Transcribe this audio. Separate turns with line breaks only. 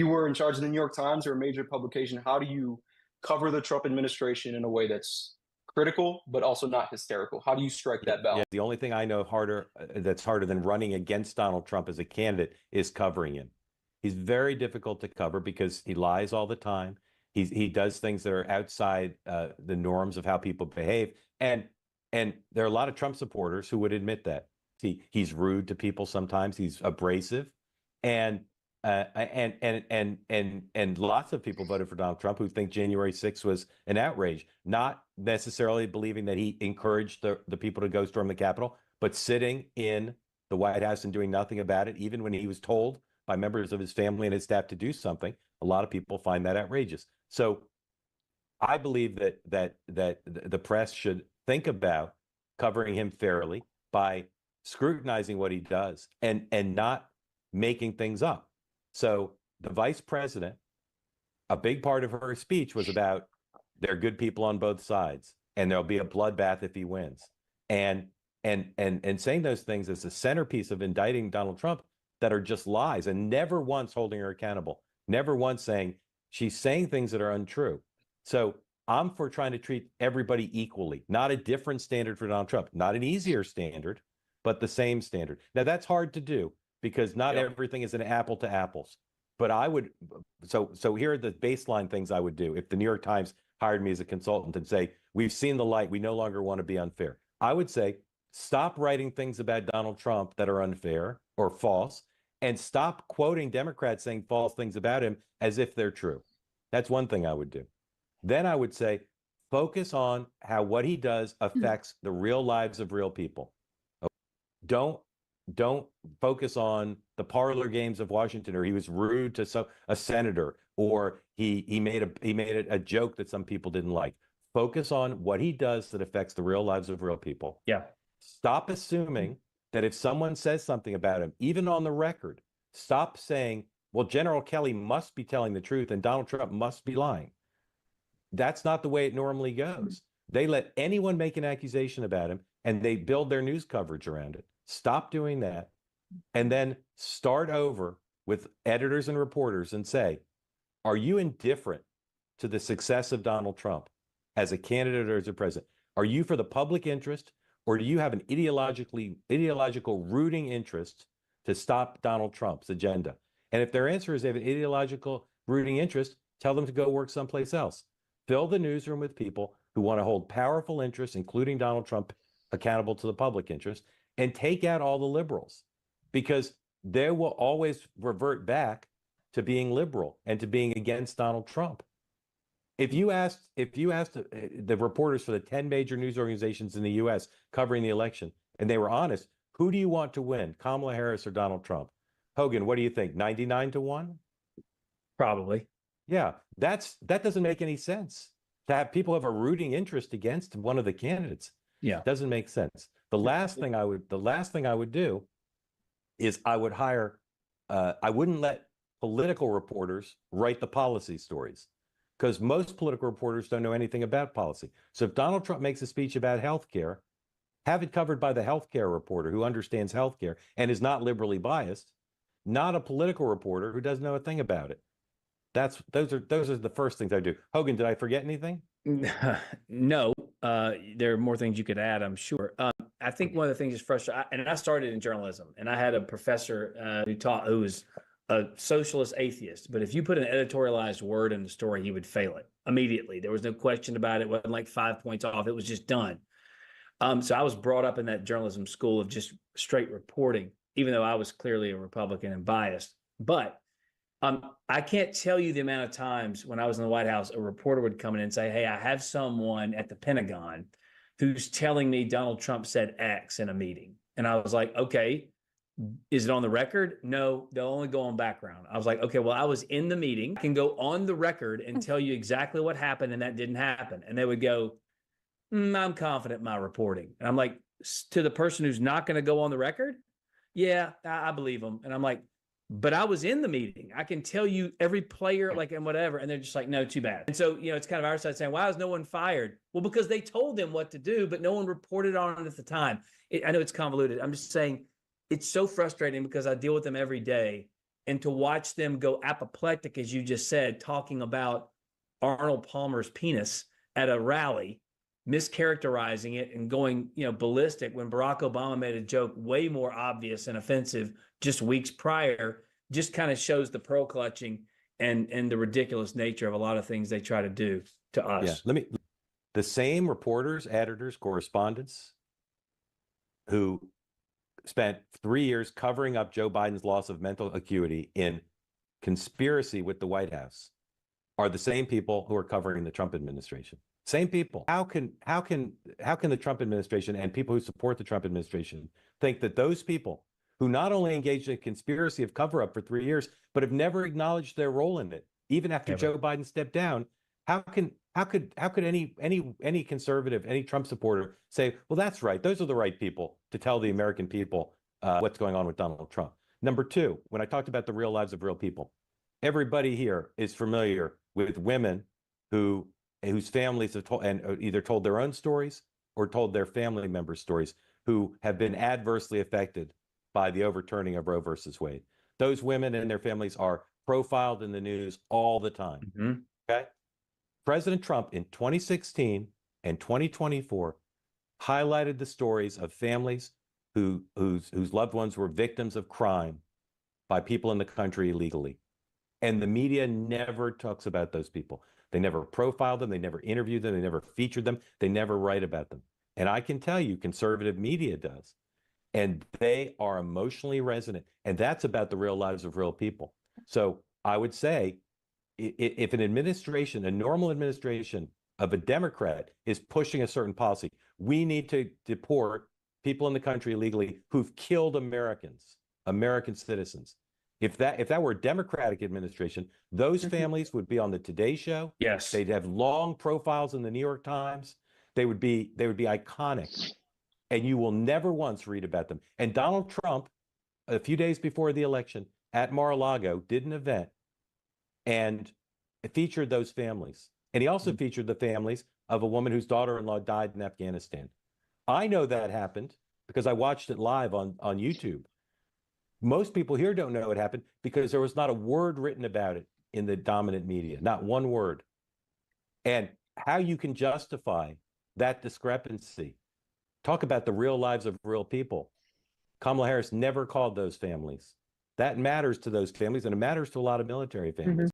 you were in charge of the New York Times or a major publication, how do you cover the Trump administration in a way that's critical, but also not hysterical? How do you strike that
Yeah,
balance?
the only thing I know that's harder than running against Donald Trump as a candidate is covering him. He's very difficult to cover because he lies all the time. He does things that are outside the norms of how people behave, and there are a lot of Trump supporters who would admit that. He's rude to people sometimes. He's abrasive, and and lots of people voted for Donald Trump who think January 6th was an outrage, not necessarily believing that he encouraged the people to go storm the Capitol, but sitting in the White House and doing nothing about it, even when he was told by members of his family and his staff to do something. A lot of people find that outrageous. So I believe that the press should think about covering him fairly by scrutinizing what he does and not making things up. So the vice president, a big part of her speech was about there are good people on both sides, and there'll be a bloodbath if he wins. And saying those things as the centerpiece of indicting Donald Trump that are just lies, and never once holding her accountable, never once saying she's saying things that are untrue. So I'm for trying to treat everybody equally, not a different standard for Donald Trump, not an easier standard, but the same standard. Now that's hard to do because not everything is an apple to apples. But I would, so here are the baseline things I would do if the New York Times hired me as a consultant and say, we've seen the light, we no longer want to be unfair. I would say, stop writing things about Donald Trump that are unfair or false, and stop quoting Democrats saying false things about him as if they're true. That's one thing I would do. Then I would say, focus on how what he does affects the real lives of real people. Don't focus on the parlor games of Washington, or he was rude to a senator, or he made a joke that some people didn't like. Focus on what he does that affects the real lives of real people.
Yeah.
Stop assuming that if someone says something about him, even on the record, stop saying, well, General Kelly must be telling the truth and Donald Trump must be lying. That's not the way it normally goes. They let anyone make an accusation about him and they build their news coverage around it. Stop doing that. And then start over with editors and reporters and say, are you indifferent to the success of Donald Trump as a candidate or as a president? Are you for the public interest, or do you have an ideological rooting interest to stop Donald Trump's agenda? And if their answer is they have an ideological rooting interest, tell them to go work someplace else. Fill the newsroom with people who want to hold powerful interests, including Donald Trump, accountable to the public interest, and take out all the liberals, because they will always revert back to being liberal and to being against Donald Trump. If you asked the reporters for the 10 major news organizations in the U.S. covering the election, and they were honest, who do you want to win, Kamala Harris or Donald Trump? Hogan, what do you think, 99-1?
Probably.
Yeah, that doesn't make any sense. To have people have a rooting interest against one of the candidates, doesn't make sense. The last thing I would do is I would hire. I wouldn't let political reporters write the policy stories, because most political reporters don't know anything about policy. So if Donald Trump makes a speech about healthcare, have it covered by the healthcare reporter who understands healthcare and is not liberally biased, not a political reporter who doesn't know a thing about it. Those are the first things I do. Hogan, did I forget anything?
No, there are more things you could add, I'm sure. I think one of the things is frustrating, and I started in journalism, and I had a professor who was a socialist atheist, but if you put an editorialized word in the story, he would fail it immediately. There was no question about it. It wasn't like 5 points off. It was just done. So I was brought up in that journalism school of just straight reporting, even though I was clearly a Republican and biased. But I can't tell you the amount of times when I was in the White House, a reporter would come in and say, hey, I have someone at the Pentagon who's telling me Donald Trump said X in a meeting. And I was like, okay, is it on the record? No, they'll only go on background. I was like, okay, well, I was in the meeting. I can go on the record and tell you exactly what happened, and that didn't happen. And they would go, I'm confident in my reporting. And I'm like, to the person who's not going to go on the record? Yeah, I believe them. And I'm like, but I was in the meeting. I can tell you every player, like, and whatever. And they're just like, no, too bad. And so, it's kind of our side saying, why is no one fired? Well, because they told them what to do, but no one reported on it at the time. I know it's convoluted. I'm just saying it's so frustrating because I deal with them every day. and to watch them go apoplectic, as you just said, talking about Arnold Palmer's penis at a rally, mischaracterizing it and going, ballistic when Barack Obama made a joke way more obvious and offensive just weeks prior, just kind of shows the pearl clutching and the ridiculous nature of a lot of things they try to do to us.
Yeah, the same reporters, editors, correspondents who spent 3 years covering up Joe Biden's loss of mental acuity in conspiracy with the White House are the same people who are covering the Trump administration. Same people. How can the Trump administration and people who support the Trump administration think that those people who not only engaged in a conspiracy of cover-up for 3 years, but have never acknowledged their role in it, even after Joe Biden stepped down, how could any conservative, any Trump supporter say, well, that's right, those are the right people to tell the American people what's going on with Donald Trump? Number two, when I talked about the real lives of real people, everybody here is familiar with women whose families have told, and either told their own stories or told their family members' stories, who have been adversely affected by the overturning of Roe versus Wade. Those women and their families are profiled in the news all the time.
Mm-hmm.
Okay. President Trump in 2016 and 2024 highlighted the stories of families whose loved ones were victims of crime by people in the country illegally. And the media never talks about those people. They never profile them. They never interview them. They never feature them. They never write about them. And I can tell you, conservative media does. And they are emotionally resonant. And that's about the real lives of real people. So I would say, if an administration, a normal administration of a Democrat is pushing a certain policy, we need to deport people in the country illegally who've killed Americans, American citizens. If that were a Democratic administration, those families would be on the Today Show.
Yes.
They'd have long profiles in the New York Times. They would be iconic. And you will never once read about them. And Donald Trump, a few days before the election at Mar-a-Lago, did an event and featured those families. And he also featured the families of a woman whose daughter-in-law died in Afghanistan. I know that happened because I watched it live on YouTube. Most people here don't know it happened because there was not a word written about it in the dominant media, not one word. And how you can justify that discrepancy, talk about the real lives of real people. Kamala Harris never called those families. That matters to those families, and it matters to a lot of military families.